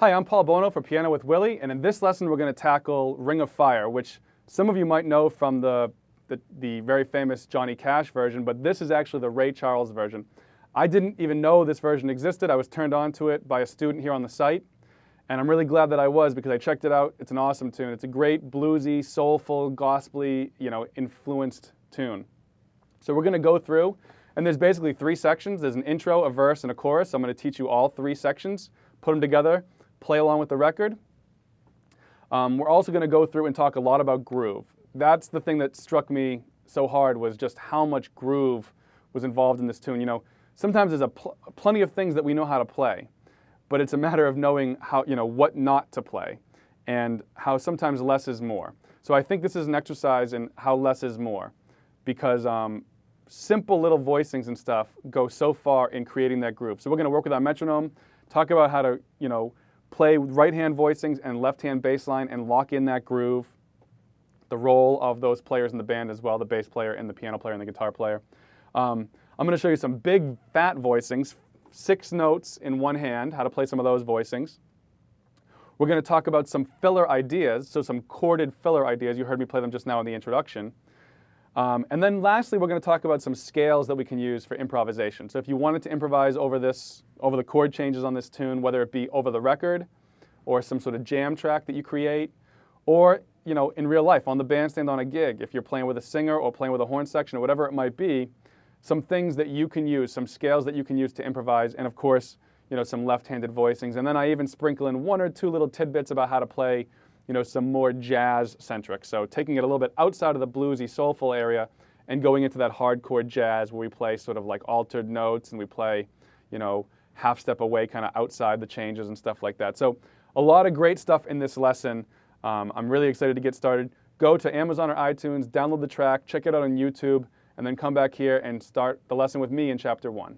Hi, I'm Paul Bono for Piano with Willie, and in this lesson we're going to tackle Ring of Fire, which some of you might know from the very famous Johnny Cash version, but this is actually the Ray Charles version. I didn't even know this version existed. I was turned on to it by a student here on the site, and I'm really glad that I was because I checked it out. It's an awesome tune. It's a great bluesy, soulful, gospel-y, influenced tune. So we're going to go through, and there's basically three sections. There's an intro, a verse, and a chorus. I'm going to teach you all three sections, put them together, play along with the record. We're also going to go through and talk a lot about groove. That's the thing that struck me so hard, was just how much groove was involved in this tune. Sometimes there's plenty of things that we know how to play, but it's a matter of knowing how, what not to play, and how sometimes less is more. So I think this is an exercise in how less is more, because simple little voicings and stuff go so far in creating that groove. So we're going to work with our metronome, talk about how to, play right-hand voicings and left-hand bass line and lock in that groove, the role of those players in the band as well, the bass player and the piano player and the guitar player. I'm going to show you some big, fat voicings, 6 notes in one hand, how to play some of those voicings. We're going to talk about some filler ideas, so some chorded filler ideas. You heard me play them just now in the introduction. And then lastly, we're going to talk about some scales that we can use for improvisation. So if you wanted to improvise over the chord changes on this tune, whether it be over the record or some sort of jam track that you create, or in real life on the bandstand on a gig, if you're playing with a singer or playing with a horn section or whatever it might be, some things that you can use, some scales that you can use to improvise, and of course, some left-handed voicings. And then I even sprinkle in 1 or 2 little tidbits about how to play some more jazz-centric. So taking it a little bit outside of the bluesy, soulful area and going into that hardcore jazz where we play sort of like altered notes and we play, half step away kind of outside the changes and stuff like that. So a lot of great stuff in this lesson. I'm really excited to get started. Go to Amazon or iTunes, download the track, check it out on YouTube, and then come back here and start the lesson with me in Chapter 1.